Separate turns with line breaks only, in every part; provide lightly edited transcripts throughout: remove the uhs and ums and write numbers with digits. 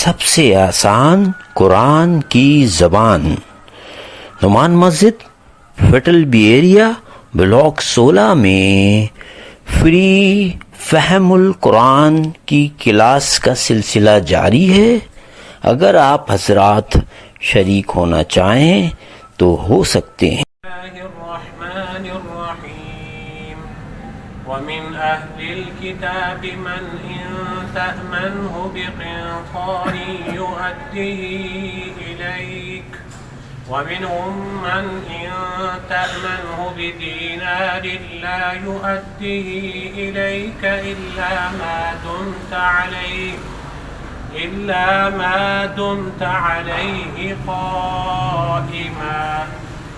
سب سے آسان قرآن کی زبان، نعمان مسجد، فیٹل بی ایریا، بلاک 16 میں فری فہم القرآن کی کلاس کا سلسلہ جاری ہے۔ اگر آپ حضرات شریک ہونا چاہیں تو ہو سکتے ہیں۔
الرحمن الرحیم ومن اہل الكتاب من ان تأمنه بقنطار يؤديه إليك ومنهم من إن تأمنه بدينار لا يؤديه إليك إلا ما دمت عليه قائما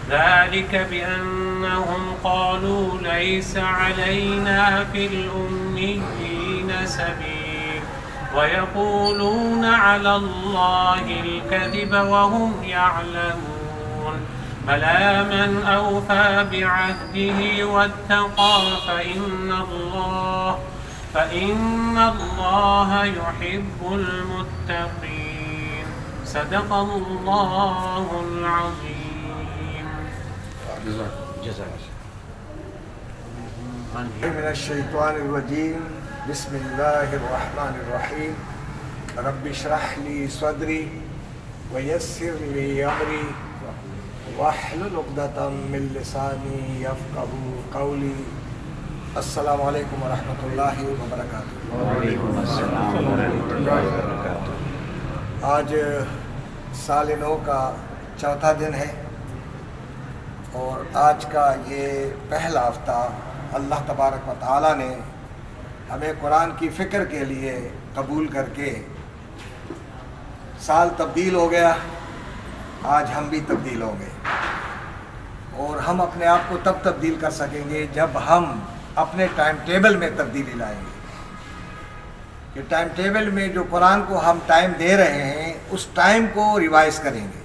ذلك بأنهم قالوا ليس علينا في الأميين سبيل ويقولون على الله الكذب وهم يعلمون بلى من أوفى بعهده واتقى فإن الله يحب المتقين صدق الله العظيم.
من الشیطان الرجیم بسم اللہ الرحمن الرحیم رب اشرح لی صدری ویسر لی امری واحلل عقدۃ من لسانی یفقهوا قولی. السلام علیکم ورحمۃ اللہ وبرکاتہ.
وعلیکم السلام ورحمۃ اللہ وبرکاتہ.
آج سال نو کا چوتھا دن ہے اور آج کا یہ پہلا ہفتہ اللہ تبارک و تعالیٰ نے ہمیں قرآن کی فکر کے لیے قبول کر کے سال تبدیل ہو گیا. آج ہم بھی تبدیل ہوں گے اور ہم اپنے آپ کو تب تبدیل کر سکیں گے جب ہم اپنے ٹائم ٹیبل میں تبدیلی لائیں گے کہ ٹائم ٹیبل میں جو قرآن کو ہم ٹائم دے رہے ہیں اس ٹائم کو ریوائز کریں گے.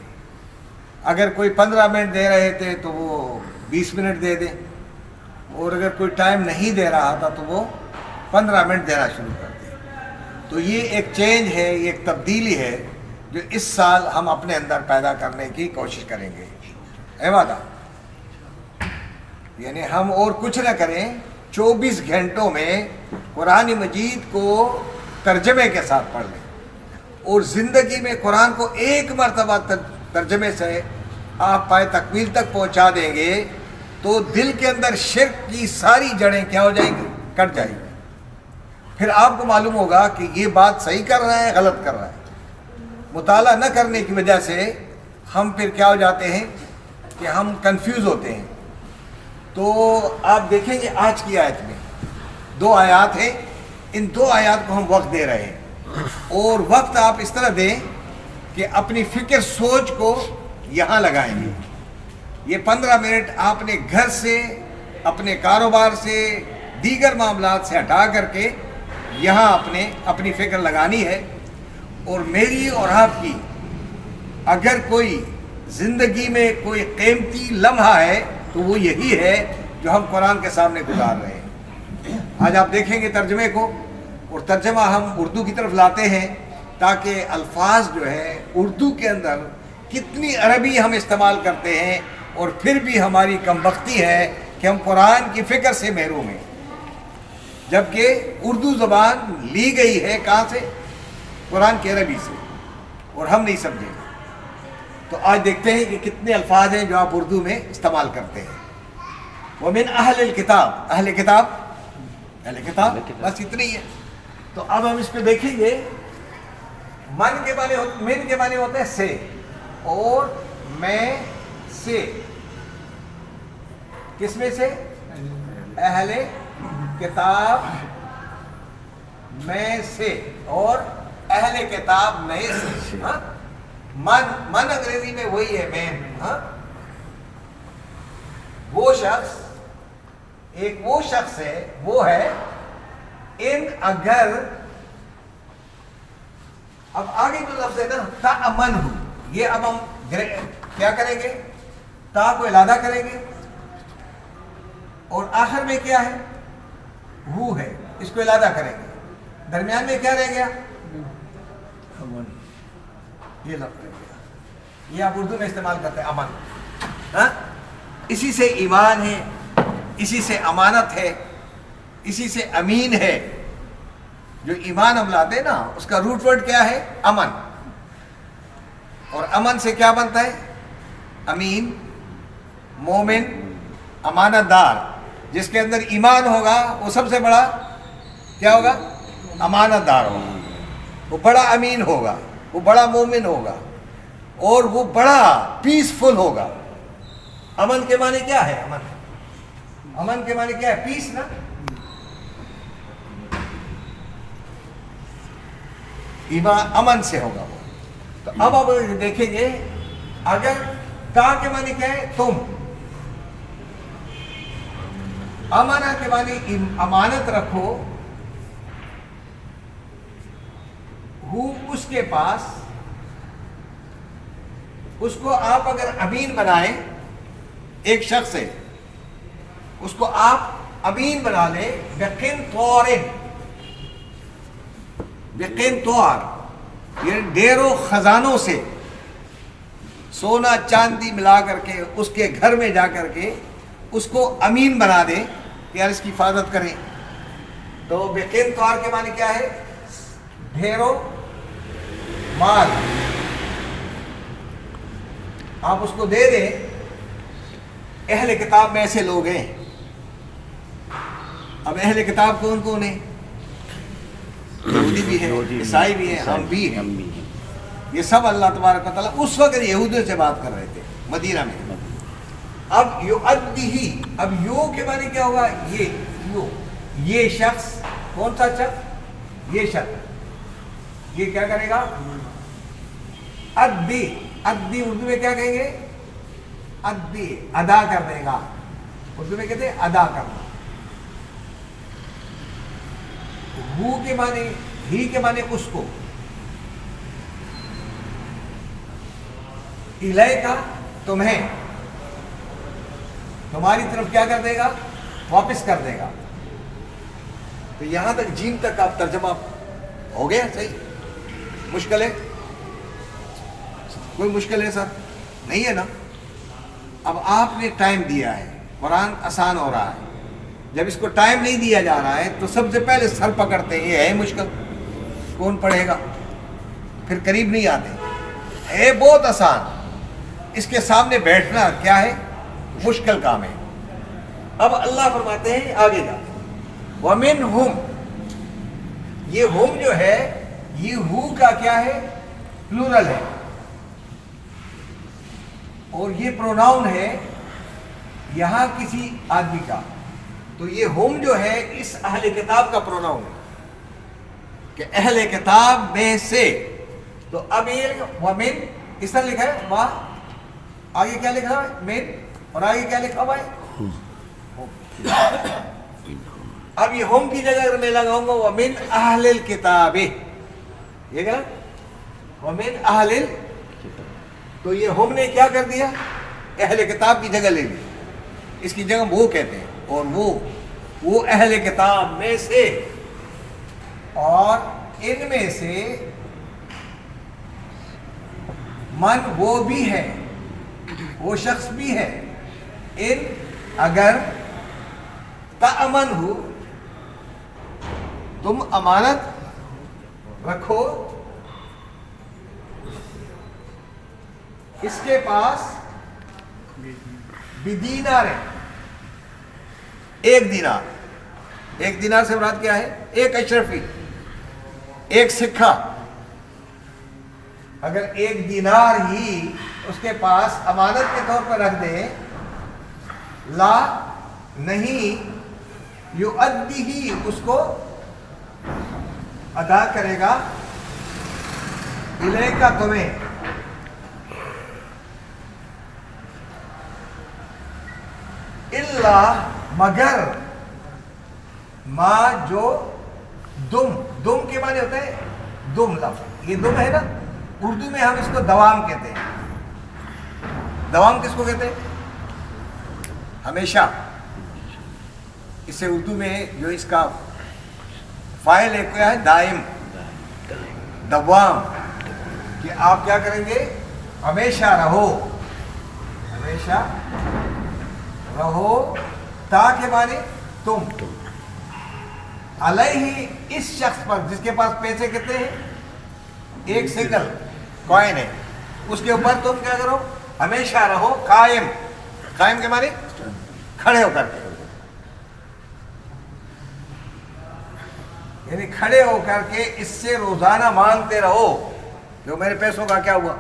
اگر کوئی 15 منٹ دے رہے تھے تو وہ 20 منٹ دے دیں اور اگر کوئی ٹائم نہیں دے رہا تھا تو وہ 15 منٹ دینا شروع کر دیں. تو یہ ایک چینج ہے، یہ ایک تبدیلی ہے جو اس سال ہم اپنے اندر پیدا کرنے کی کوشش کریں گے. اے وعدہ، یعنی ہم اور کچھ نہ کریں، 24 گھنٹوں میں قرآن مجید کو ترجمے کے ساتھ پڑھ لیں اور زندگی میں قرآن کو ایک مرتبہ ترجمے سے آپ پائے تکمیل تک پہنچا دیں گے تو دل کے اندر شرک کی ساری جڑیں کیا ہو جائیں گی؟ کٹ جائیں گی. پھر آپ کو معلوم ہوگا کہ یہ بات صحیح کر رہا ہے غلط کر رہا ہے. مطالعہ نہ کرنے کی وجہ سے ہم پھر کیا ہو جاتے ہیں کہ ہم کنفیوز ہوتے ہیں. تو آپ دیکھیں گے آج کی آیت میں 2 آیات ہیں. ان 2 آیات کو ہم وقت دے رہے ہیں اور وقت آپ اس طرح دیں کہ اپنی فکر سوچ کو یہاں لگائیں گے. یہ 15 منٹ آپ نے گھر سے، اپنے کاروبار سے، دیگر معاملات سے ہٹا کر کے یہاں اپنی فکر لگانی ہے. اور میری اور آپ کی اگر کوئی زندگی میں کوئی قیمتی لمحہ ہے تو وہ یہی ہے جو ہم قرآن کے سامنے گزار رہے ہیں. آج آپ دیکھیں گے ترجمے کو، اور ترجمہ ہم اردو کی طرف لاتے ہیں تاکہ الفاظ جو ہے اردو کے اندر کتنی عربی ہم استعمال کرتے ہیں اور پھر بھی ہماری کم بختی ہے کہ ہم قرآن کی فکر سے محروم ہیں، جبکہ اردو زبان لی گئی ہے کہاں سے؟ قرآن کی عربی سے، اور ہم نہیں سمجھیں گے. تو آج دیکھتے ہیں کہ کتنے الفاظ ہیں جو آپ اردو میں استعمال کرتے ہیں. وَمِنْ أَهْلِ الْكِتَابِ، اہل کتاب بس اتنی ہے. تو اب ہم اس پہ دیکھیں گے من کے معنی ہوتے ہیں سے، اور میں سے کس میں سے؟ اہل کتاب میں سے اور اہل کتاب میں سے. من انگریزی میں وہی ہے مین. وہ شخص، ایک وہ شخص ہے، وہ ہے ان اگر. اب آگے جو لفظ ہے نا تأمن ہو، یہ اب ہم کیا کریں گے؟ تا کو علادہ کریں گے اور آخر میں کیا ہے؟ ہو ہے، اس کو علادہ کریں گے. درمیان میں کیا رہ گیا؟ یہ لفظ رہ گیا، یہ آپ اردو میں استعمال کرتے ہیں امن. ہاں، اسی سے ایمان ہے، اسی سے امانت ہے، اسی سے امین ہے. جو ایمان ہم لاتے ہیں نا اس کا روٹ ورڈ کیا ہے؟ امن. اور امن سے کیا بنتا ہے؟ امین، مومن، امانت دار. جس کے اندر ایمان ہوگا وہ سب سے بڑا کیا ہوگا؟ امانت دار ہوگا، وہ بڑا امین ہوگا، وہ بڑا مومن ہوگا، اور وہ بڑا پیسفل ہوگا. امن کے معنی کیا ہے؟ امن کے معنی کیا ہے؟ پیس نا. ایمان امن سے ہوگا وہ. تو اب آپ دیکھیں گے اگر کا کے معنی کیا ہے؟ تم. امانہ کے معنی امانت رکھو، ہو اس کے پاس. اس کو آپ اگر امین بنائیں، ایک شخص ہے اس کو آپ امین بنا لیں بقنطار، بقنطار یہ ڈھیروں خزانوں سے سونا چاندی ملا کر کے اس کے گھر میں جا کر کے اس کو امین بنا دیں کہ یار اس کی حفاظت کریں. تو بقنطار کے معنی کیا ہے؟ ڈھیروں مال آپ اس کو دے دیں. اہل کتاب میں ایسے لوگ ہیں. اب اہل کتاب کون کون ہیں؟ یہودی بھی ہیں، عیسائی بھی ہیں، ہم بھی ہیں. یہ سب اللہ تبارک و تعالیٰ اس وقت یہودیوں سے بات کر رہے تھے مدینہ میں. اب یؤدیہ، اب یو کے معنی کیا ہوگا؟ یہ شخص. کون سا شخص؟ یہ شخص یہ کیا کرے گا؟ ادی. ادی اردو میں کیا کہیں گے؟ ادی، ادا کر دے گا. اردو میں کہتے ہیں ادا کرنا. ہو کے معنی، ہی کے معنی اس کو. الیکا تمہیں، تمہاری طرف کیا کر دے گا؟ واپس کر دے گا. تو یہاں تک جیم تک آپ ترجمہ ہو گیا صحیح؟ مشکل ہے؟ کوئی مشکل ہے سر؟ نہیں ہے نا. اب آپ نے ٹائم دیا ہے، قرآن آسان ہو رہا ہے. جب اس کو ٹائم نہیں دیا جا رہا ہے تو سب سے پہلے سر پکڑتے ہیں یہ ہے مشکل، کون پڑھے گا؟ پھر قریب نہیں آتے. ہے بہت آسان، اس کے سامنے بیٹھنا کیا ہے؟ مشکل کام ہے. اب اللہ فرماتے ہیں آگے جا وَمِنْهُمْ، یہ ہم جو ہے یہ ہو کا کیا ہے؟ پلورل ہے، اور یہ پروناؤن ہے یہاں کسی آدمی کا. تو یہ ہم جو ہے اس اہل کتاب کا پروناؤن ہے کہ اہل کتاب میں سے. تو اب یہ وَمِن اس طرح لکھا ہے، واہ آگے کیا لکھا ہے؟ من، اور آگے کیا لکھا ہوا ہے؟ اب یہ ہم کی جگہ اگر میں لگاؤں گا وَمِن اہل الکتاب، یہ کیا؟ وَمِن اہل، تو یہ ہم نے کیا کر دیا؟ اہل کتاب کی جگہ لے لی. اس کی جگہ وہ کہتے ہیں، اور وہ اہل کتاب میں سے، اور ان میں سے من وہ بھی ہے، وہ شخص بھی ہے. ان اگر تأمن ہو، تم امانت رکھو اس کے پاس، بدینار ہے، ایک دینار. ایک دینار سے مراد کیا ہے؟ ایک اشرفی، ایک سکہ. اگر ایک دینار ہی اس کے پاس امانت کے طور پر رکھ دے، لا نہیں، یؤدی ہی اس کو ادا کرے گا، الیکا تمہیں، اللہ مگر، ما جو دم کے معنی ہوتا ہے دم لفظ. یہ دم ہے نا، اردو میں ہم اس کو دوام کہتے ہیں. دوام کس کو کہتے ہیں؟ ہمیشہ. اسے اردو میں جو اس کا فاعل ہے کیا ہے؟ دائم، دوام. کہ آپ کیا کریں گے؟ ہمیشہ رہو، ہمیشہ رہو، تا کے معنی تم، علیہ اس شخص پر جس کے پاس پیسے کتنے ہیں؟ ایک سنگل کوائن ہے، اس کے اوپر تم کیا کرو؟ ہمیشہ رہو قائم، قائم کے معنی کھڑے ہو کر کے، یعنی کھڑے ہو کر کے اس سے روزانہ مانگتے رہو جو میرے پیسوں کا کیا ہوا.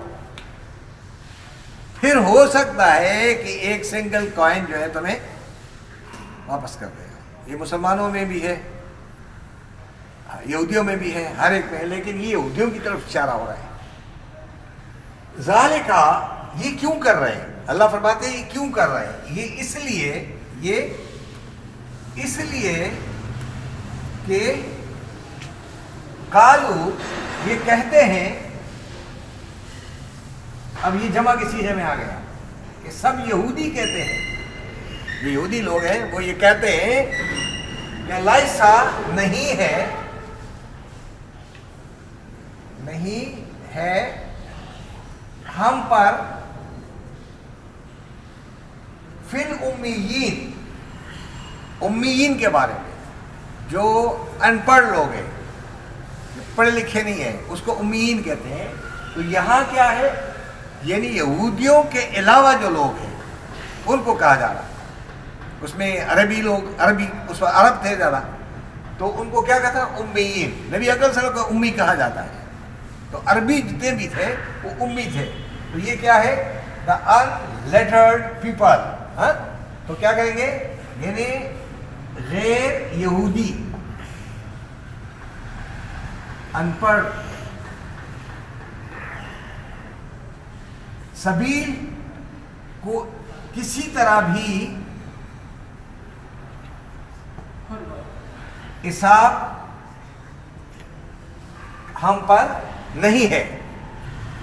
پھر ہو سکتا ہے کہ ایک سنگل کوائن جو ہے تمہیں واپس کر دے گا. یہ مسلمانوں میں بھی ہے، یہودیوں میں بھی ہے، ہر ایک میں ہے، لیکن یہ یہودیوں کی طرف اشارہ ہو رہا ہے. ذالکا، یہ کیوں کر رہے ہیں؟ اللہ فرماتے ہیں یہ کیوں کر رہے ہیں؟ یہ اس لیے کہ قالو، یہ کہتے ہیں، اب یہ جمع کی صیغے میں آ گیا کہ سب یہودی کہتے ہیں، جو یہودی لوگ ہیں وہ یہ کہتے ہیں کہ لائسا نہیں ہے ہم پر فی الامیین، امیین کے بارے میں، جو ان پڑھ لوگ ہیں، پڑھے لکھے نہیں ہیں، اس کو امیین کہتے ہیں. تو یہاں کیا ہے؟ یعنی یہودیوں کے علاوہ جو لوگ ہیں ان کو کہا جا رہا ہے. اس میں عربی لوگ، عربی اس وقت عرب تھے زیادہ، تو ان کو کیا کہتا ہے؟ امیین. نبی اکرم صلی اللہ علیہ وسلم کو امی کہا جاتا ہے. تو عربی جتنے بھی تھے وہ امی تھے. تو یہ کیا ہے؟ دا unlettered people. ہاں، تو کیا کہیں گے؟ یعنی غیر یہودی، ان پڑھ. سبیل کو کسی طرح بھی حساب ہم پر نہیں ہے،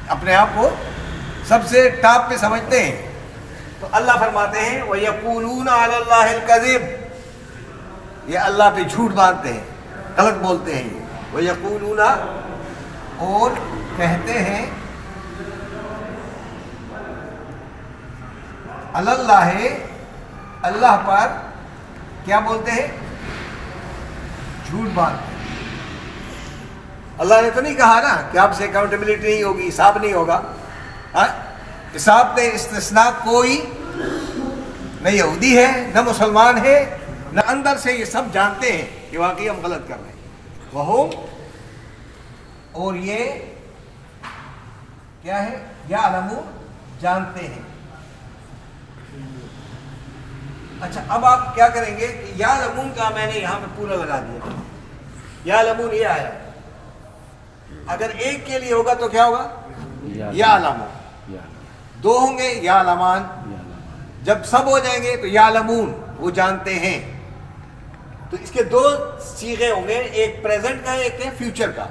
اپنے آپ کو سب سے ٹاپ پہ سمجھتے ہیں. تو اللہ فرماتے ہیں وَيَقُولُونَ عَلَى اللَّهِ الْكَذِبَ، یہ اللہ پہ جھوٹ باندھتے ہیں، غلط بولتے ہیں. وَيَقُولُونَ، اور کہتے ہیں، عَلَى اللَّهِ، اللہ پر کیا بولتے ہیں؟ جھوٹ باندھتے ہیں. اللہ نے تو نہیں کہا نا کہ آپ سے اکاؤنٹیبلٹی نہیں ہوگی، حساب نہیں ہوگا. حساب میں استثناء کوئی نہ یہودی ہے نہ مسلمان ہے، نہ اندر سے یہ سب جانتے ہیں کہ واقعی ہم غلط کر رہے ہیں. وہ اور یہ کیا ہے؟ یعلمون، جانتے ہیں. اچھا، اب آپ کیا کریں گے کہ یعلمون کا میں نے یہاں پہ پورا لگا دیا. یعلمون یہ آیا، اگر ایک کے لیے ہوگا تو کیا ہوگا؟ یعلمون. دو ہوں گے یعلمان، جب سب ہو جائیں گے تو یعلمون، وہ جانتے ہیں. تو اس کے دو صیغے ہوں گے، ایک پریزنٹ کا ہے، ایک ہے فیوچر کا.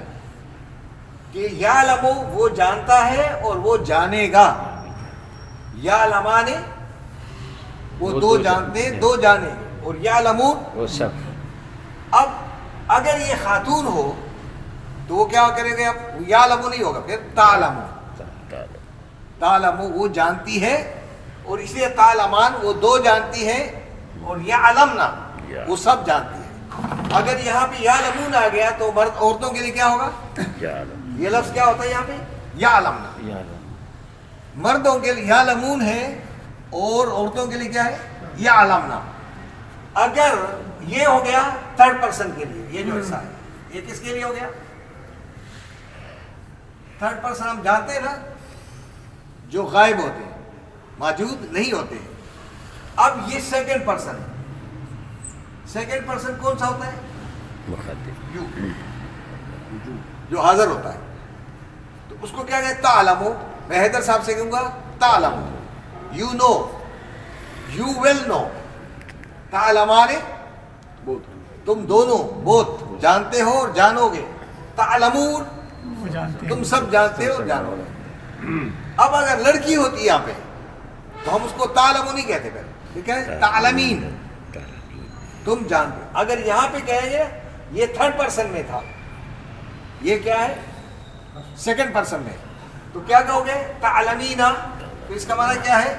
کہ یعلمو، وہ جانتا ہے اور وہ جانے گا. یعلمان، وہ دو جانتے ہیں، دو جانے. اور یعلمون،
وہ سب.
اب اگر یہ خاتون ہو تو وہ کیا کریں گے؟ اب یعلمو نہیں ہوگا، پھر تعلمو. تعلمو، وہ جانتی ہے، اور اس لیے تعلمان، وہ دو جانتی ہے، اور یعلمنا، وہ سب جانتی ہے. اگر یہاں پہ یعلمون آ گیا تو مرد عورتوں کے لیے کیا ہوگا؟ یہ لفظ کیا ہوتا ہے یہاں پہ؟ یعلمنا. مردوں کے لیے یعلمون ہے اور عورتوں کے لیے کیا ہے؟ یعلمنا. اگر یہ ہو گیا تھرڈ پرسن کے لیے، یہ جو حصہ ہے یہ کس کے لیے ہو گیا؟ Third person. ہم جانتے ہیں نا جو غائب ہوتے ہیں، موجود نہیں ہوتے ہیں. اب یہ سیکنڈ پرسن ہے. سیکنڈ پرسن کون سا ہوتا ہے؟ یو، جو حاضر ہوتا ہے. تو اس کو کیا کہتے ہیں؟ تعلمو. میں حیدر صاحب سے کہوں گا تعلمو، یو نو، یو ول نو. تعلمان، تم دونوں بوتھ جانتے ہو اور جانو گے. تعلمون، تم سب جانتے ہو اور جانو گے. اب اگر لڑکی ہوتی ہے یہاں پہ تو ہم اس کو تعلمو نہیں کہتے، پہلے ٹھیک ہے؟ تعلمین، تم جانتے. اگر یہاں پہ کہیں گے یہ تھرڈ پرسن میں تھا، یہ کیا ہے؟ سیکنڈ پرسن میں. تو کیا کہو گے؟ تعلمینا. تو اس کا معنی کیا ہے؟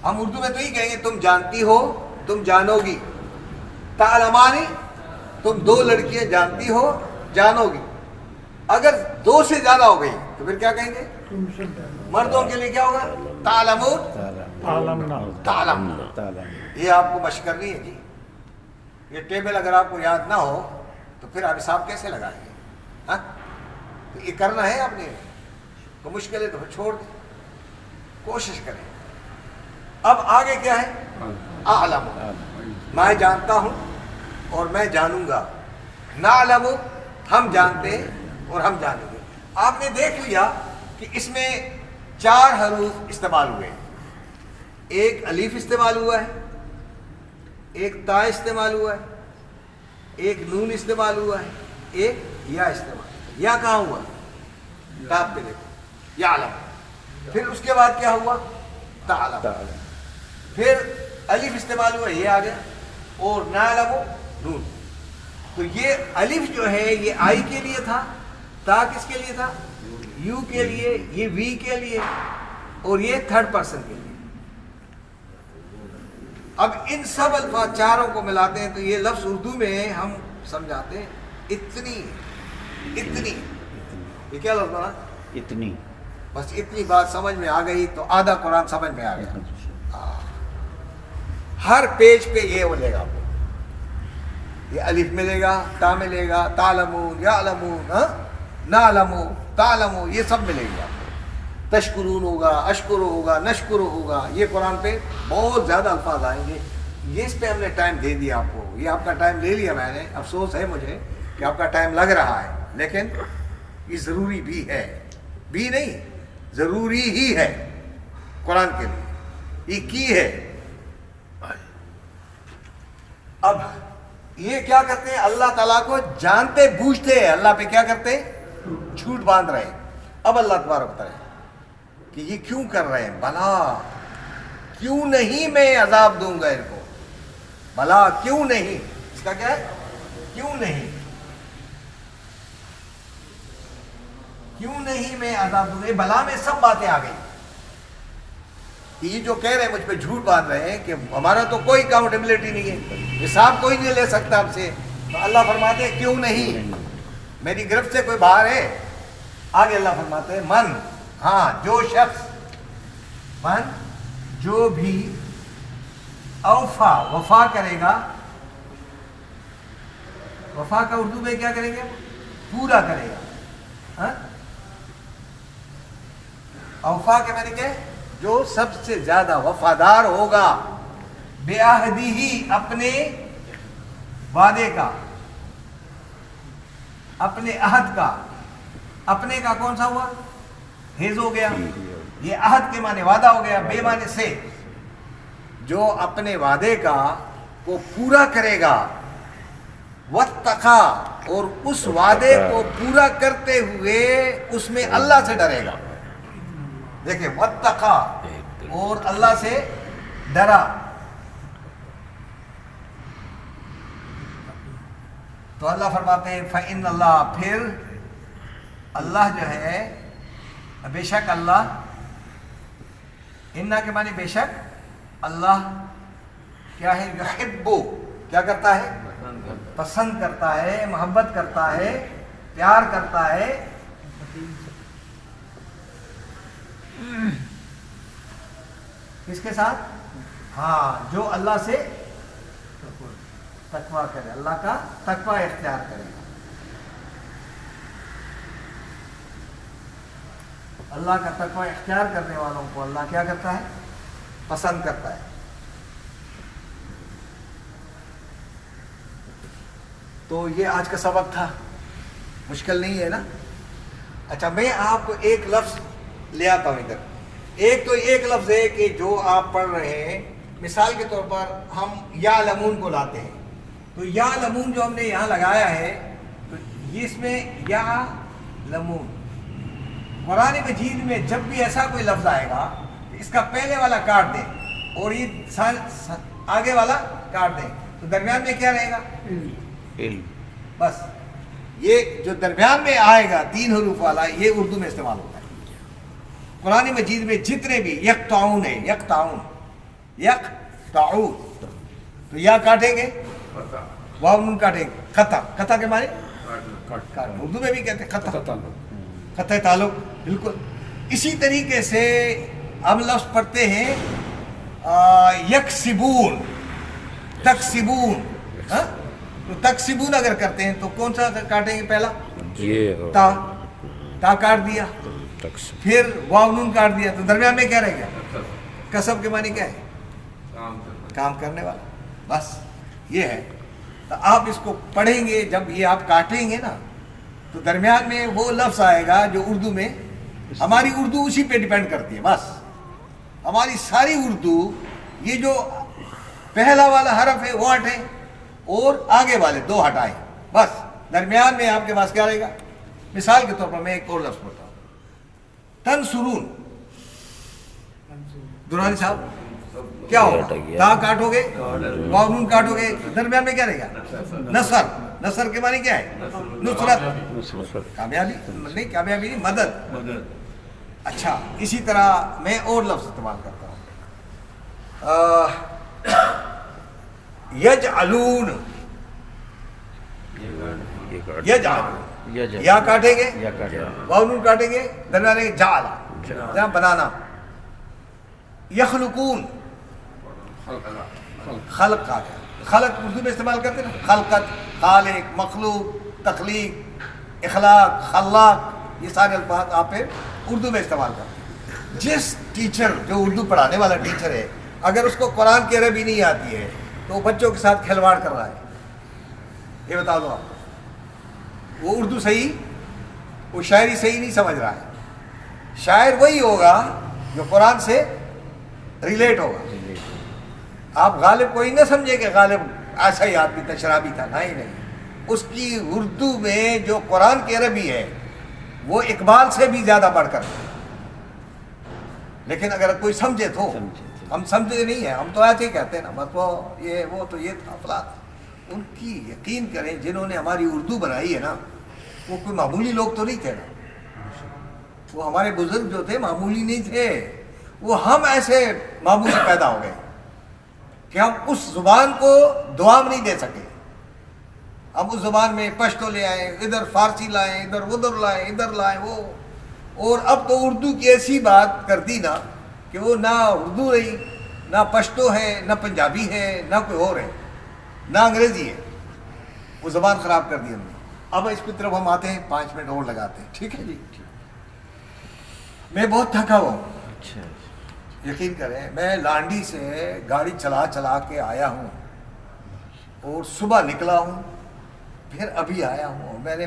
ہم اردو میں تو ہی کہیں گے تم جانتی ہو، تم جانو گی. تعلمانی، تم دو لڑکیاں جانتی ہو، جانو گی. اگر دو سے زیادہ ہو گئی تو پھر کیا کہیں گے؟ مردوں کے لیے کیا ہوگا؟ تعلمون، تعلم. یہ آپ کو مشق کرنی ہے جی. یہ ٹیبل اگر آپ کو یاد نہ ہو تو پھر آپ حساب کیسے لگائیں گے؟ ہاں، تو یہ کرنا ہے آپ نے. تو مشکل ہے تو چھوڑ دیں، کوشش کریں. اب آگے کیا ہے؟ اعلم، میں جانتا ہوں اور میں جانوں گا. نعلم، ہم جانتے ہیں اور ہم جانیں گے. آپ نے دیکھ لیا کہ اس میں 4 حروف استعمال ہوئے ہیں. ایک الف استعمال ہوا ہے، ایک تا استعمال ہوا ہے، ایک نون استعمال ہوا ہے، ایک یا استعمال. یا کہاں ہوا؟ ٹاپ پہ دیکھو، یعلم. پھر اس کے بعد کیا ہوا؟ تعلم. پھر الف استعمال ہوا، یہ آ گیا، اور نعلم نون. تو یہ الف جو ہے یہ آئی کے لیے تھا، تا کس کے لیے تھا؟ یو کے لیے، یہ وی کے لیے، اور یہ تھرڈ پرسن کے لیے. اب ان سب الفاظ چاروں کو ملاتے ہیں تو یہ لفظ اردو میں ہم سمجھاتے ہیں اتنی. اتنی، یہ کیا لفظ بنا؟
اتنی.
بس اتنی بات سمجھ میں آ گئی تو آدھا قرآن سمجھ میں آ گیا. ہر پیج پہ یہ ملے گا آپ کو. یہ الف ملے گا، تا ملے گا، تعلمون، یعلمون، نعلمو، تعلمو، یہ سب ملے گا آپ کو. تشکرون ہوگا، اشکرو ہوگا، نشکرو ہوگا. یہ قرآن پہ بہت زیادہ الفاظ آئیں گے. یہ اس پہ ہم نے ٹائم دے دیا آپ کو. یہ آپ کا ٹائم لے لیا میں نے. افسوس ہے مجھے کہ آپ کا ٹائم لگ رہا ہے، لیکن یہ ضروری بھی ہے. بھی نہیں، ضروری ہی ہے قرآن کے لیے. یہ کی ہے. اب یہ کیا کرتے ہیں؟ اللہ تعالیٰ کو جانتے بوجھتے ہیں اللہ پہ کیا کرتے ہیں؟ جھوٹ باندھ رہے ہیں. اب اللہ تبارک بتا رہے ہیں کہ یہ کیوں کر رہے ہیں؟ بلا کیوں نہیں میں عذاب دوں گا ان کو. بلا کیوں نہیں، اس کا کیا ہے؟ کیوں نہیں، کیوں نہیں میں عذاب دوں گا. بلا میں سب باتیں آ گئی. یہ جو کہہ رہے ہیں مجھ پہ جھوٹ باندھ رہے ہیں کہ ہمارا تو کوئی اکاؤنٹیبلٹی نہیں ہے، حساب کوئی نہیں لے سکتا ہم سے. تو اللہ فرماتے ہیں کیوں نہیں، میری گرفت سے کوئی باہر ہے. آگے اللہ فرماتے ہیں من، ہاں جو شخص، من جو بھی اوفا، وفا کرے گا. وفا کا اردو میں کیا کریں گے؟ پورا کرے گا. اوفا کے معنی کیا ہے؟ جو سب سے زیادہ وفادار ہوگا. بے عہدی ہی، اپنے وعدے کا، اپنے عہد کا. اپنے کا کون سا ہوا؟ حیض ہو گیا. یہ عہد کے معنی وعدہ ہو گیا، بے معنی سے. جو اپنے وعدے کا کو پورا کرے گا. واتقا، اور اس وعدے کو پورا کرتے ہوئے اس میں اللہ سے ڈرے گا. دیکھیں، واتقا، اور اللہ سے ڈرا. تو اللہ فرماتے ہیں فَإِنَّ اللَّهَ، پھر اللہ جو ہے، بے شک اللہ، انا کے معنی بے شک اللہ کیا ہے؟ یحبو، کیا کرتا ہے؟ پسند کرتا ہے، محبت کرتا ہے، پیار کرتا ہے. کس کے ساتھ؟ ہاں، جو اللہ سے تقویٰ کرے، اللہ کا تقویٰ اختیار کرے گا. اللہ کا تقویٰ اختیار کرنے والوں کو اللہ کیا کرتا ہے؟ پسند کرتا ہے. تو یہ آج کا سبق تھا. مشکل نہیں ہے نا؟ اچھا، میں آپ کو ایک لفظ لے آتا ہوں ادھر. ایک تو ایک لفظ ہے کہ جو آپ پڑھ رہے ہیں. مثال کے طور پر ہم یعلمون کو لاتے ہیں. تو یعلمون جو ہم نے یہاں لگایا ہے، تو اس میں یعلمون، قرآن مجید میں جب بھی ایسا کوئی لفظ آئے گا تو اس کا پہلے والا کاٹ دیں اور یہ آگے والا کاٹ دیں. تو درمیان میں کیا رہے گا؟ بس. یہ جو درمیان میں آئے گا 3 حروف والا، یہ اردو میں استعمال ہوتا ہے. قرآن مجید میں جتنے بھی یقطعون ہے، یقطعون، یقطعون، تو یا کاٹیں گے، واو نون کاٹیں گے، قطع، قطع کے معنی اردو میں بھی کہتے ہیں قطع، قطع تعلق، بالکل. اسی طریقے سے ہم لفظ پڑھتے ہیں یکسبون، تکسبون، ہاں؟ تو تکسبون اگر کرتے ہیں تو کون سا کاٹیں گے؟ پہلا تا، تا کاٹ دیا، پھر واو نون کاٹ دیا، تو درمیان میں کیا رہ گیا؟ کسب کے معنی کیا ہے؟ کام کرنے والا. بس یہ ہے. تو آپ اس کو پڑھیں گے، جب یہ آپ کاٹیں گے نا تو درمیان میں وہ لفظ آئے گا جو اردو میں، ہماری اردو اسی پہ ڈیپینڈ کرتی ہے. بس ہماری ساری اردو، یہ جو پہلا والا حرف ہے وہ ہٹیں اور آگے والے دو ہٹائیں، بس درمیان میں آپ کے پاس کیا رہے گا؟ مثال کے طور پر میں ایک اور لفظ پڑھتا ہوں، تنصرون. دورانی صاحب کیا ہوگا؟ تا کاٹو گے، واو نون کاٹو گے، درمیان میں کیا رہے گا؟ نصر. نصر کے معنی کیا ہے؟ نصرت، کامیابی، نہیں کامیابی نہیں، مدد. اچھا، اسی طرح میں اور لفظ استعمال کرتا ہوں، یجعلون، یجعلون، یا کاٹیں گے، واو نون کاٹیں گے، درمیان میں جعل، جہاں بنانا. یخلقون، خلق کا، خلق اردو میں استعمال کرتے ہیں نا، خلقت، خالق، مخلوق، تخلیق، اخلاق، خلاق، یہ سارے الفاظ آپ اردو میں استعمال کرتے ہیں. جس ٹیچر، جو اردو پڑھانے والا ٹیچر ہے، اگر اس کو قرآن کی عربی نہیں آتی ہے تو وہ بچوں کے ساتھ کھلواڑ کر رہا ہے. یہ بتا دو آپ، وہ اردو صحیح، وہ شاعری صحیح نہیں سمجھ رہا ہے. شاعر وہی ہوگا جو قرآن سے ریلیٹ ہوگا. آپ غالب کو ہی نہ سمجھے کہ غالب ایسا ہی آدمی تھا، شرابی تھا، نہیں. اس کی اردو میں جو قرآن کی عربی ہے وہ اقبال سے بھی زیادہ بڑھ کر. لیکن اگر کوئی سمجھے تو، ہم سمجھے نہیں ہیں، ہم تو ایسے ہی کہتے ہیں نا، بس وہ تو یہ تھا فلاں. ان کی یقین کریں جنہوں نے ہماری اردو بنائی ہے نا، وہ کوئی معمولی لوگ تو نہیں تھے نا. وہ ہمارے بزرگ جو تھے معمولی نہیں تھے، وہ ہم ایسے معمولی پیدا ہو گئے کہ ہم اس زبان کو دوام نہیں دے سکے. ہم اس زبان میں پشتو لے آئے، ادھر فارسی لائیں، ادھر لائیں، ادھر لائیں وہ. اور اب تو اردو کی ایسی بات کر دی نا کہ وہ نہ اردو رہی، نہ پشتو ہے، نہ پنجابی ہے، نہ کوئی اور ہے، نہ انگریزی ہے. وہ زبان خراب کر دی ہم نے. اب اس کی طرف ہم آتے ہیں، 5 منٹ اور لگاتے ہیں، ٹھیک ہے جی. میں بہت تھکا ہوا ہوں، یقین کریں. میں لانڈی سے گاڑی چلا کے آیا ہوں اور صبح نکلا ہوں، پھر ابھی آیا ہوں. میں نے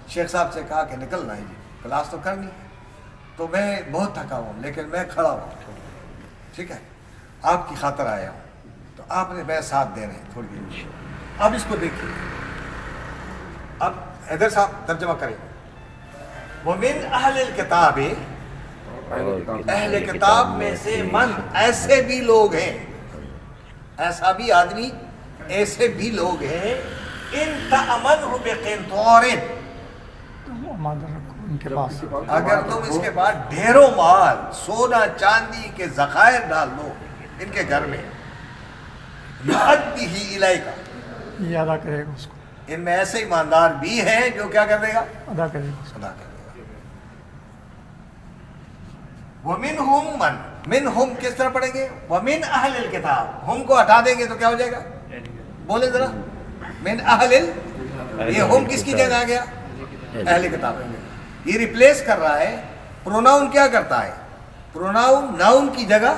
شیخ صاحب سے کہا کہ نکلنا ہے جی، کلاس تو کرنی ہے. تو میں بہت تھکا ہوں لیکن میں کھڑا ہوں، ٹھیک ہے، آپ کی خاطر آیا ہوں. تو آپ نے میرا ساتھ دینا ہے تھوڑی دیر. اب اس کو دیکھیے، اب حیدر صاحب ترجمہ کریں. وَمِنْ أَهْلِ الْكِتَابِ، اہل کتاب میں سے من، ایسے بھی لوگ ہیں، ایسا بھی آدمی، ایسے بھی لوگ ہیں، ان تأمنہ بقنطار، اگر تم اس کے بعد ڈھیروں مال، سونا چاندی کے ذخائر ڈال دو ان کے گھر میں، یؤدیہ الیک،
یہ ادا کرے گا اس کو.
ان میں ایسے ایماندار بھی ہیں جو کیا کر دے گا؟
ادا کرے گا.
ادا کر دے گا. وَمِنْهُمْ مَنْ، منہم کس طرح پڑھیں گے؟ وَمِنْ أَهْلِ الْكِتَابِ، ہم کو ہٹا دیں گے تو کیا ہو جائے گا؟ بولے ذرا، من اہل، یہ ہم کس کی جگہ آ گیا؟ اہل کتاب. یہ ریپلیس کر رہا ہے. پروناؤن کیا کرتا ہے؟ پروناؤن ناؤن کی جگہ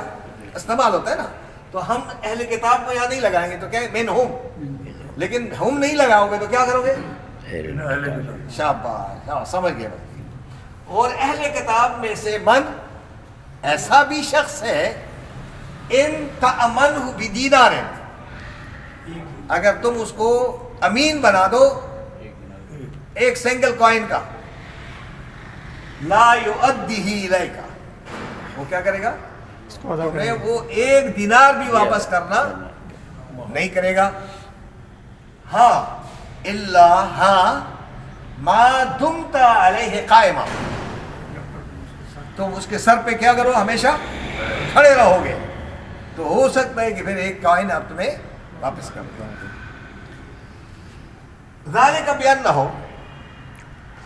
استعمال ہوتا ہے نا. تو ہم اہل کتاب کو یہاں نہیں لگائیں گے تو کیا ہے؟ من ہم. لیکن ہم نہیں لگاؤ گے تو کیا کرو گے؟ شاباش، سمجھ گئے. اور اہل کتاب میں سے من، ایسا بھی شخص ہے، ان تأمنہ بدینار، اگر تم اس کو امین بنا دو ایک سنگل کوائن کا، لا یؤدیہ الیک، وہ کیا کرے گا؟
اس کو ادا کرے
تمہیں
گا.
وہ 1 دینار بھی واپس کرنا نہیں کرے گا. ہاں الا، ہاں ما دمت علیہ قائما، تو اس کے سر پہ کیا کرو؟ ہمیشہ کھڑے رہو گے، تو ہو سکتا ہے کہ پھر ایک کائن آپ تمہیں واپس کر دیں۔ ذالک بیان نہ ہو،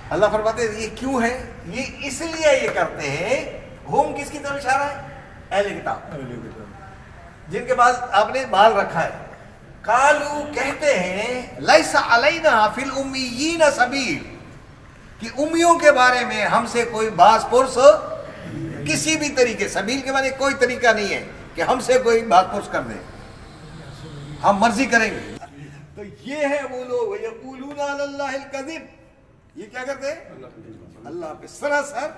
اللہ فرماتے ہیں یہ کیوں ہے؟ یہ اس لیے یہ کرتے ہیں، ہم کس کی طرف اشارہ ہے؟ اہل کتاب، جن کے پاس آپ نے مال رکھا ہے۔ قالو کہتے ہیں لیس علینا فی الامیین سبیل، کہ امیوں کے بارے میں ہم سے کوئی باز پرس کسی بھی طریقے، سبیل کے معنی کوئی طریقہ نہیں ہے کہ ہم سے کوئی باز پرس کر دے، ہم مرضی کریں گے۔ تو یہ ہے وہ لوگ یقولون علی اللہ الکذب، یہ کیا کرتے ہیں؟ اللہ پہ سراسر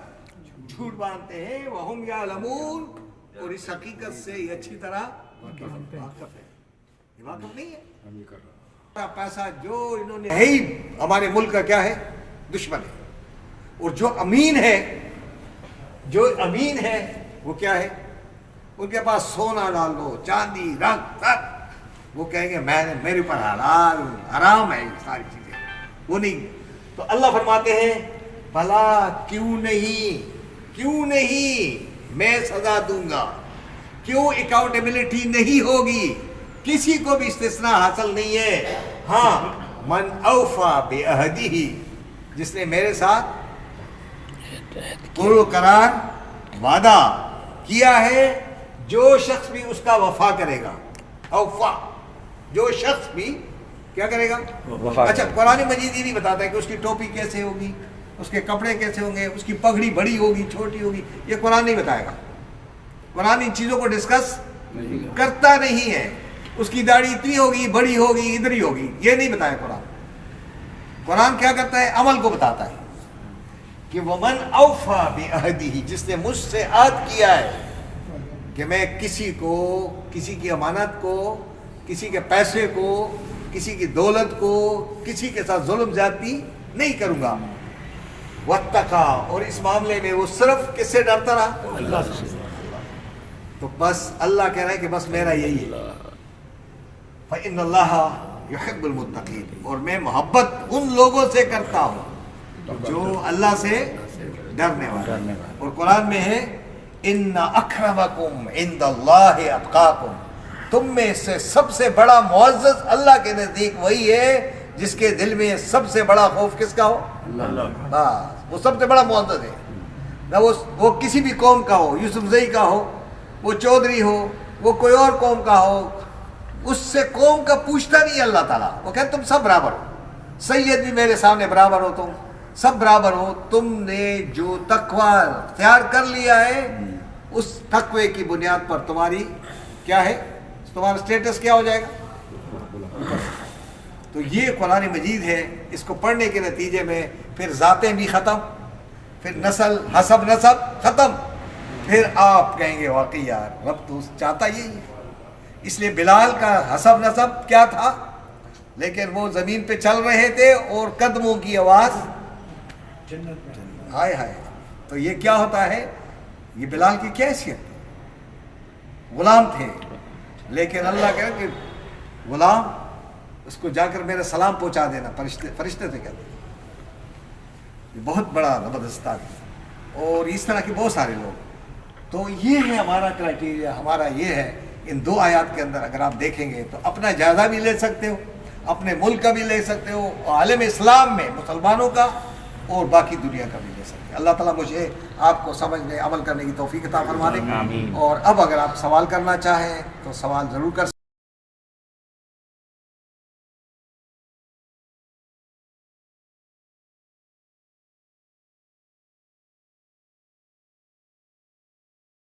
جھوٹ باندھتے ہیں، وہم یعلمون، اور اس حقیقت سے یہ اچھی طرح واقف ہے، یہ واقف نہیں ہے۔ پیسہ جو انہوں نے ہے ہی ہمارے ملک کا کیا ہے؟ دشمن ہے، اور جو امین ہے، جو امین ہے وہ کیا ہے؟ ان کے پاس سونا ڈال دو، چاندی، رنگ، سب، وہ کہیں گے میں نے میرے اوپر حلال حرام ہے یہ ساری چیزیں، وہ نہیں۔ تو اللہ فرماتے ہیں بھلا کیوں نہیں میں سزا دوں گا، کیوں اکاؤنٹیبلٹی نہیں ہوگی، کسی کو بھی استثناء حاصل نہیں ہے۔ ہاں من اوفا بعہدہ، جس نے میرے ساتھ قرار وعدہ کیا ہے، جو شخص بھی اس کا وفا کرے گا، اوفا، جو شخص بھی کیا کرے گا؟ اچھا قرآن مجید یہ نہیں بتاتا ہے کہ اس کی ٹوپی کیسے ہوگی، اس کے کپڑے کیسے ہوں گے، اس کی پگڑی بڑی ہوگی چھوٹی ہوگی، یہ قرآن نہیں بتائے گا۔ قرآن ان چیزوں کو ڈسکس کرتا نہیں ہے، اس کی داڑھی اتنی ہوگی، بڑی ہوگی، ادھر ہی ہوگی، یہ نہیں بتایا قرآن۔ قرآن کیا کرتا ہے؟ عمل کو بتاتا ہے کہ ومن اوفا بعہدہ، جس نے مجھ سے عہد کیا ہے کہ میں کسی کو، کسی کی امانت کو، کسی کے پیسے کو، کسی کی دولت کو، کسی کے ساتھ ظلم زیادتی نہیں کروں گا، واتقا، اور اس معاملے میں وہ صرف کس سے ڈرتا رہا؟ اللہ سے۔ تو بس اللہ کہہ رہا ہے کہ بس میرا یہی ہے، فإن اللہ یحب المتقین، اور میں محبت ان لوگوں سے کرتا ہوں جو اللہ سے ڈرنے والے۔ اور قرآن میں ہے ان اکرمکم عند اللہ اتقاکم، تم میں سے سب سے بڑا معزز اللہ کے نزدیک وہی ہے جس کے دل میں سب سے بڑا خوف کس کا ہو؟ اللہ۔ بس وہ سب سے بڑا معزز ہے، نہ وہ کسی بھی قوم کا ہو، یوسف زئی کا ہو، وہ چودھری ہو، وہ کوئی اور قوم کا ہو، اس سے قوم کا پوچھتا نہیں اللہ تعالیٰ، وہ کہتے تم سب برابر ہو، سید بھی میرے سامنے برابر ہو، تم سب برابر ہو، تم نے جو تقوی اختیار کر لیا ہے اس تقوی کی بنیاد پر تمہاری کیا ہے؟ تمہارا اسٹیٹس کیا ہو جائے گا؟ تو یہ قرآن مجید ہے، اس کو پڑھنے کے نتیجے میں پھر ذاتیں بھی ختم، پھر نسل، حسب نسب ختم، پھر آپ کہیں گے واقعی یار رب تو چاہتا یہی ہے۔ اس لیے بلال کا حسب نسب کیا تھا؟ لیکن وہ زمین پہ چل رہے تھے اور قدموں کی آواز ہائے ہائے، تو یہ کیا ہوتا ہے؟ یہ بلال کی کیا حیثیت؟ غلام تھے، لیکن اللہ کہہ رہا کہ غلام اس کو جا کر میرا سلام پہنچا دینا، فرشتے سے کہتے ہیں، یہ بہت بڑا زبردست تھا۔ اور اس طرح کے بہت سارے لوگ۔ تو یہ ہے ہمارا کرائٹیریا، ہمارا یہ ہے۔ ان دو آیات کے اندر اگر آپ دیکھیں گے تو اپنا جائزہ بھی لے سکتے ہو، اپنے ملک کا بھی لے سکتے ہو، عالم اسلام میں مسلمانوں کا اور باقی دنیا کا بھی لے سکتے ہیں۔ اللہ تعالیٰ مجھے آپ کو سمجھنے، عمل کرنے کی توفیق عطا فرما دے۔ اور اب اگر آپ سوال کرنا چاہیں تو سوال ضرور کر